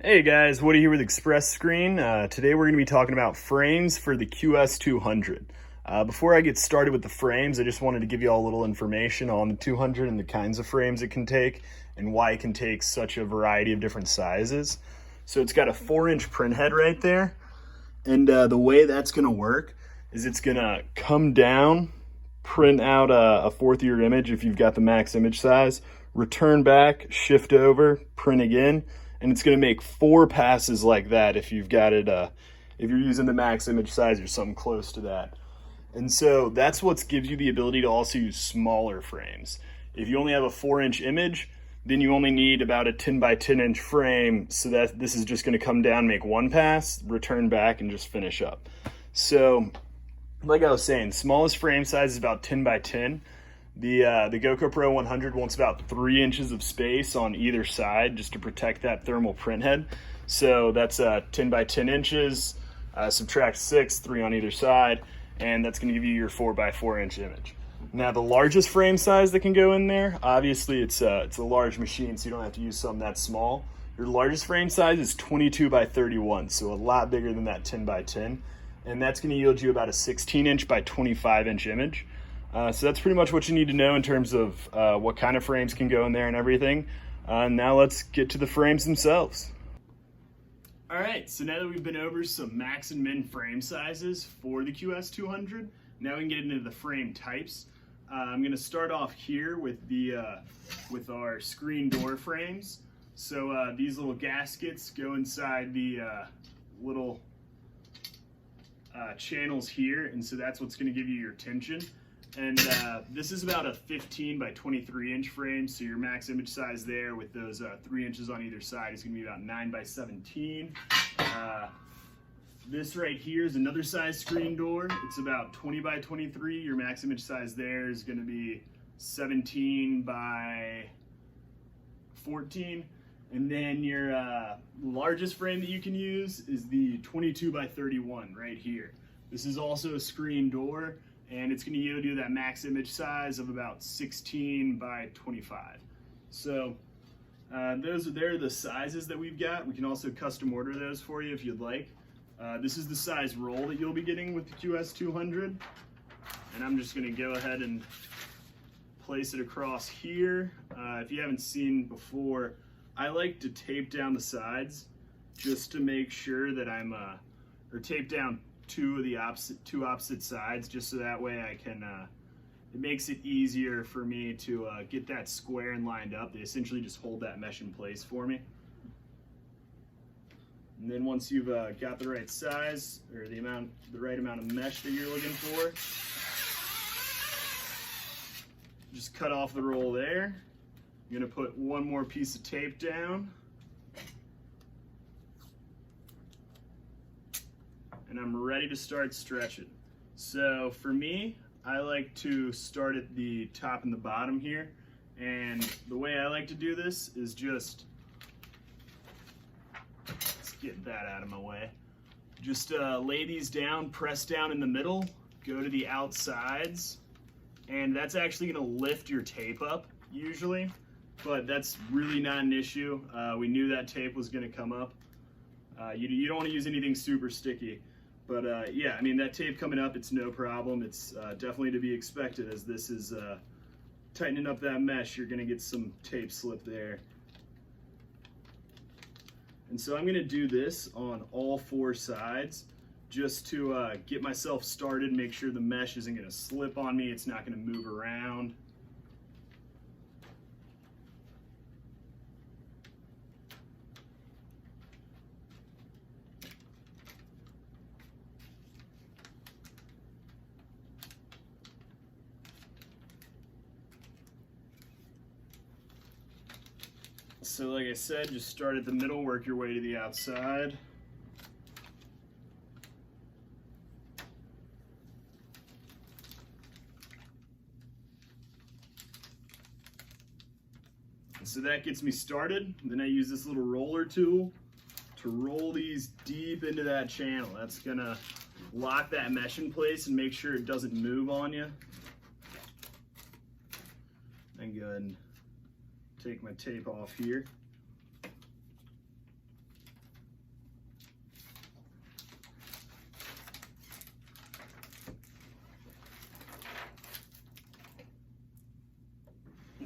Hey guys, Woody here with Express Screen. Today we're going to be talking about frames for the QS200. Before I get started with the frames, I just wanted to give you all a little information on the 200 and the kinds of frames it can take and why it can take such a variety of different sizes. So it's got a 4-inch print head right there, and the way that's going to work is it's going to come down, print out a fourth year image if you've got the max image size, return back, shift over, print again, and it's going to make 4 passes like that if you've got it, if you're using the max image size or something close to that. And so that's what gives you the ability to also use smaller frames. If you only have a 4-inch image, then you only need about a 10 by 10 inch frame, so that this is just going to come down, make 1 pass, return back, and just finish up. So like I was saying, smallest frame size is about 10 by 10. The GoPro 100 wants about 3 inches of space on either side just to protect that thermal print head. So that's 10 by 10 inches, subtract 6, 3 on either side, and that's going to give you your 4 by 4 inch image. Now the largest frame size that can go in there, obviously it's a large machine, so you don't have to use something that small. Your largest frame size is 22 by 31, so a lot bigger than that 10 by 10. And that's going to yield you about a 16-inch by 25-inch image. So that's pretty much what you need to know in terms of what kind of frames can go in there and everything. Now let's get to the frames themselves. All right, so now that we've been over some max and min frame sizes for the QS200, now we can get into the frame types. I'm going to start off here with with our screen door frames. So these little gaskets go inside the little channels here, and so that's what's going to give you your tension. And this is about a 15 by 23 inch frame, so your max image size there with those 3 inches on either side is going to be about 9 by 17. This right here is another size screen door. It's about 20 by 23. Your max image size there is going to be 17 by 14. And then your largest frame that you can use is the 22 by 31 right here. This is also a screen door, and it's going to yield you that max image size of about 16 by 25. So they're the sizes that we've got. We can also custom order those for you if you'd like. This is the size roll that you'll be getting with the QS200. And I'm just going to go ahead and place it across here. If you haven't seen before, I like to tape down the sides just to make sure that or tape down two opposite sides, just so that way I can, it makes it easier for me to get that square and lined up. They essentially just hold that mesh in place for me. And then once you've got the right size, or the right amount of mesh that you're looking for, just cut off the roll there. I'm gonna put one more piece of tape down. And I'm ready to start stretching. So for me, I like to start at the top and the bottom here. And the way I like to do this is just, let's get that out of my way. Just lay these down, press down in the middle, go to the outsides, and that's actually gonna lift your tape up usually, but that's really not an issue. We knew that tape was gonna come up. You don't wanna use anything super sticky. But yeah, I mean, that tape coming up, it's no problem. It's definitely to be expected, as this is tightening up that mesh. You're gonna get some tape slip there. And so I'm gonna do this on all 4 sides just to get myself started, make sure the mesh isn't gonna slip on me, it's not gonna move around. So like I said, just start at the middle, work your way to the outside. So that gets me started. Then I use this little roller tool to roll these deep into that channel. That's gonna lock that mesh in place and make sure it doesn't move on you. And go ahead and take my tape off here.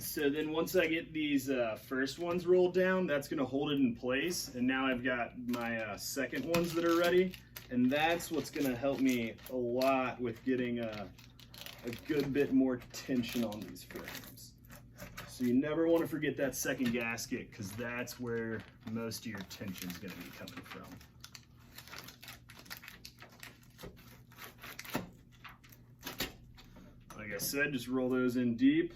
So then once I get these first ones rolled down, that's going to hold it in place. And now I've got my second ones that are ready. And that's what's going to help me a lot with getting a good bit more tension on these frames. So you never want to forget that second gasket, because that's where most of your tension is going to be coming from. Like I said, just roll those in deep.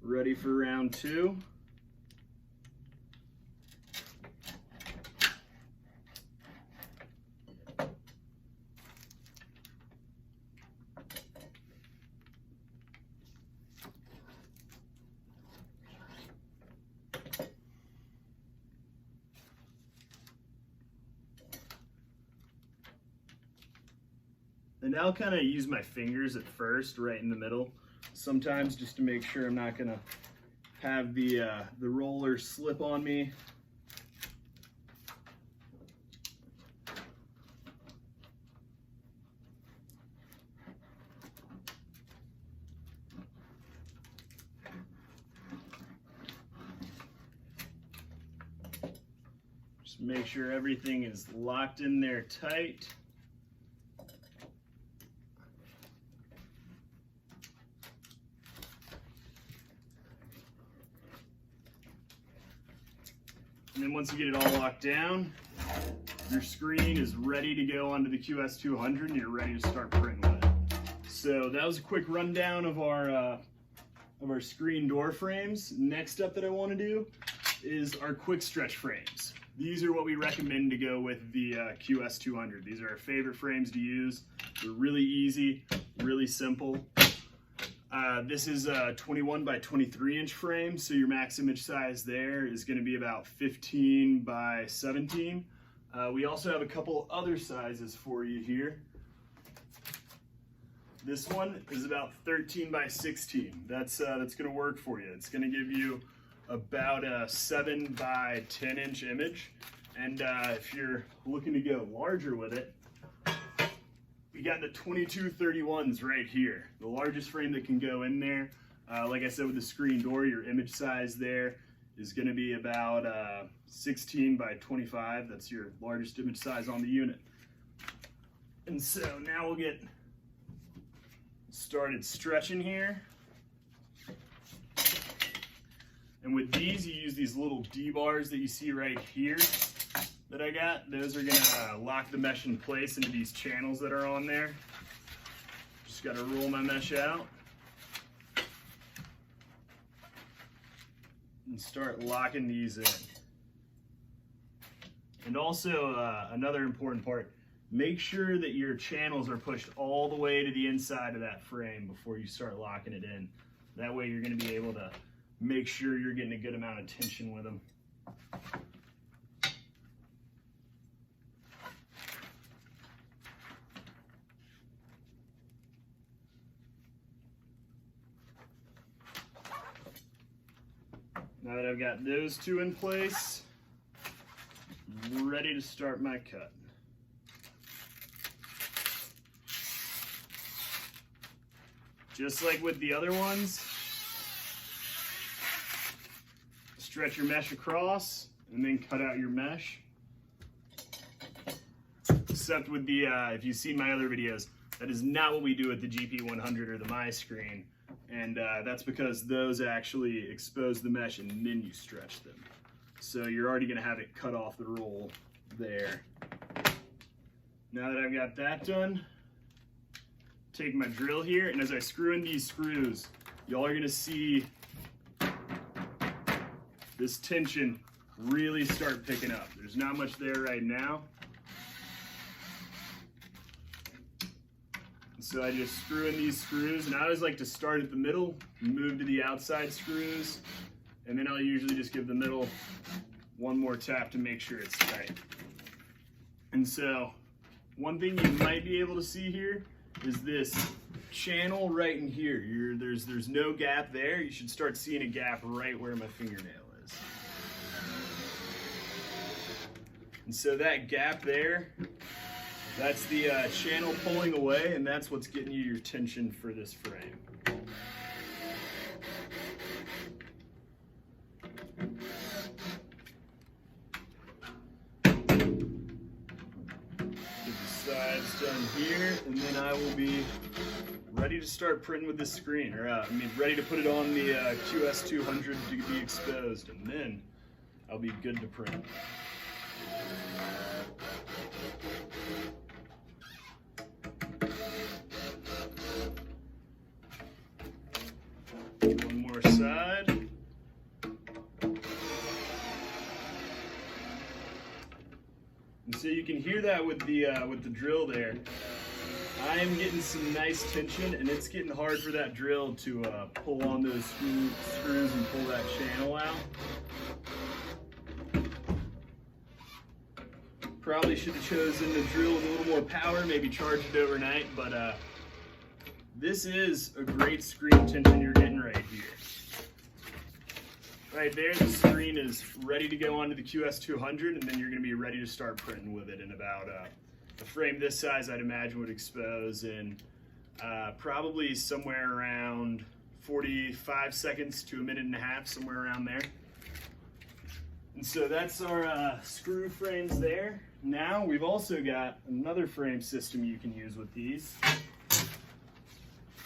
Ready for round 2. And I'll kind of use my fingers at first, right in the middle, sometimes just to make sure I'm not going to have the roller slip on me. Just make sure everything is locked in there tight. And then once you get it all locked down, your screen is ready to go onto the QS200 and you're ready to start printing with it. So that was a quick rundown of our screen door frames. Next up that I want to do is our quick stretch frames. These are what we recommend to go with the QS200. These are our favorite frames to use. They're really easy, really simple. This is a 21 by 23 inch frame, so your max image size there is going to be about 15 by 17. We also have a couple other sizes for you here. This one is about 13 by 16. That's going to work for you. It's going to give you about a 7 by 10 inch image. And if you're looking to go larger with it, we got the 2231s right here, the largest frame that can go in there. Like I said, with the screen door, your image size there is going to be about 16 by 25. That's your largest image size on the unit. And so now we'll get started stretching here. And with these, you use these little D-bars that you see right here that I got. Those are gonna lock the mesh in place into these channels that are on there. Just gotta roll my mesh out and start locking these in. And also another important part, make sure that your channels are pushed all the way to the inside of that frame before you start locking it in. That way you're gonna be able to make sure you're getting a good amount of tension with them. Now that I've got those two in place, I'm ready to start my cut. Just like with the other ones, stretch your mesh across and then cut out your mesh. Except with the, if you've seen my other videos, that is not what we do with the GP100 or the My Screen. And that's because those actually expose the mesh and then you stretch them. So you're already gonna have it cut off the roll there. Now that I've got that done, take my drill here, and as I screw in these screws, y'all are gonna see this tension really start picking up. There's not much there right now. So I just screw in these screws, and I always like to start at the middle, move to the outside screws, and then I'll usually just give the middle one more tap to make sure it's tight. And so one thing you might be able to see here is this channel right in here. There's no gap there. You should start seeing a gap right where my fingernail is. And so that gap there, that's the channel pulling away, and that's what's getting you your tension for this frame. this done here, and then I will be ready to start printing with this screen, or ready to put it on the QS200 to be exposed, and then I'll be good to print. One more side. And so you can hear that with the drill there. I am getting some nice tension, and it's getting hard for that drill to pull on those screws and pull that channel out. Probably should have chosen to drill with a little more power, maybe charge it overnight, but this is a great screen tension you're getting right here. Right there, the screen is ready to go onto the QS200, and then you're going to be ready to start printing with it in about a frame this size, I'd imagine, would expose in probably somewhere around 45 seconds to a minute and a half, somewhere around there. And so that's our screw frames there. Now we've also got another frame system you can use with these.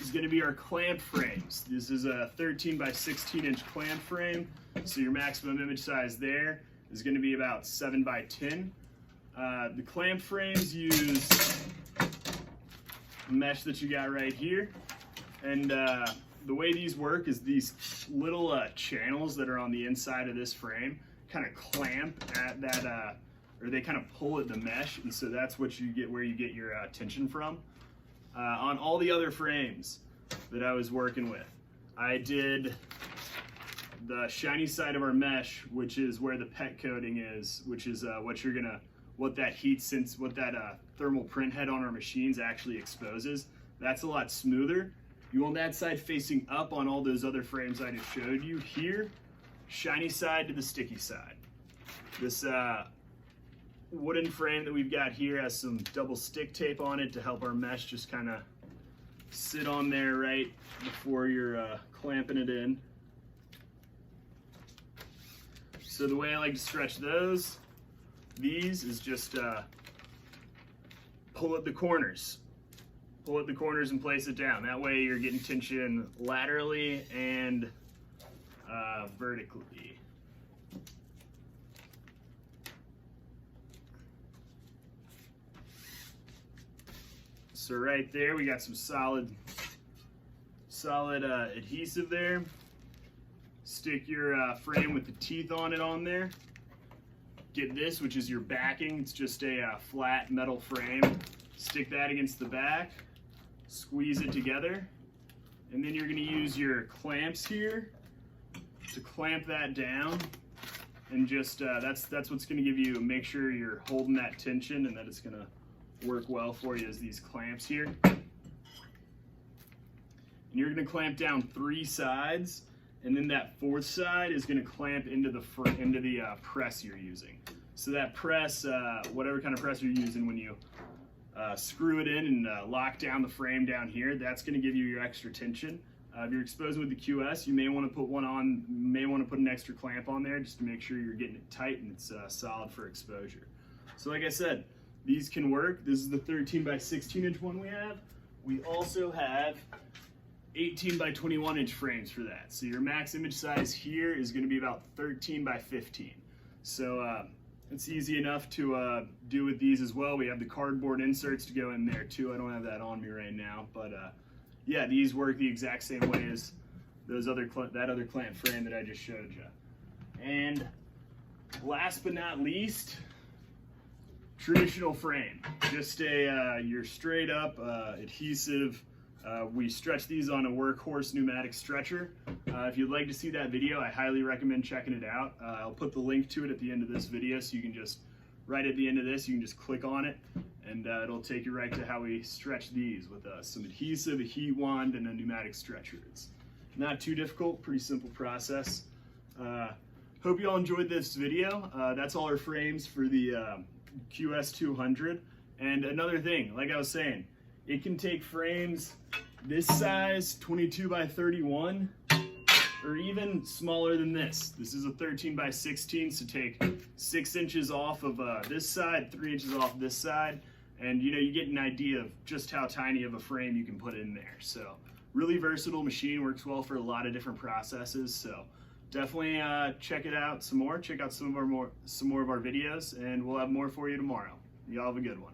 Is going to be our clamp frames. This is a 13 by 16 inch clamp frame, so your maximum image size there is going to be about 7 by 10. The clamp frames use mesh that you got right here, and the way these work is these little channels that are on the inside of this frame kind of clamp at that, or they kind of pull at the mesh, and so that's what you get, where you get your tension from. On all the other frames that I was working with, I did the shiny side of our mesh, which is where the pet coating is, which is what that thermal print head on our machines actually exposes. That's a lot smoother. You want that side facing up on all those other frames I just showed you. Here, shiny side to the sticky side. This wooden frame that we've got here has some double stick tape on it to help our mesh just kind of sit on there right before you're clamping it in. So the way I like to stretch these is just pull at the corners. Pull at the corners and place it down. That way you're getting tension laterally and vertically. So right there, we got some solid adhesive there. Stick your frame with the teeth on it on there. Get this, which is your backing. It's just a flat metal frame. Stick that against the back. Squeeze it together. And then you're going to use your clamps here to clamp that down. And just that's what's going to give you, make sure you're holding that tension and that it's going to work well for you, as these clamps here. And you're going to clamp down 3 sides, and then that 4th side is going to clamp into the press you're using. So that press, whatever kind of press you're using, when you screw it in and lock down the frame down here, that's going to give you your extra tension. If you're exposing with the QS, you may want to put an extra clamp on there just to make sure you're getting it tight and it's solid for exposure. So like I said, these can work. This is the 13 by 16 inch one we have. We also have 18 by 21 inch frames for that. So your max image size here is going to be about 13 by 15. So it's easy enough to do with these as well. We have the cardboard inserts to go in there too. I don't have that on me right now, but yeah, these work the exact same way as that other clamp frame that I just showed you. And last but not least, traditional frame, just your straight up adhesive. We stretch these on a workhorse pneumatic stretcher. If you'd like to see that video, I highly recommend checking it out. I'll put the link to it at the end of this video, so you can just, right at the end of this, you can just click on it, and it'll take you right to how we stretch these with some adhesive, a heat wand, and a pneumatic stretcher. It's not too difficult, pretty simple process. Hope you all enjoyed this video. That's all our frames for the QS200. And another thing, like I was saying, it can take frames this size, 22 by 31, or even smaller than this. This is a 13 by 16, so take 6 inches off of this side, 3 inches off this side, and you get an idea of just how tiny of a frame you can put in there. So really versatile machine, works well for a lot of different processes. So definitely check it out some more. Check out some more of our videos, and we'll have more for you tomorrow. Y'all have a good one.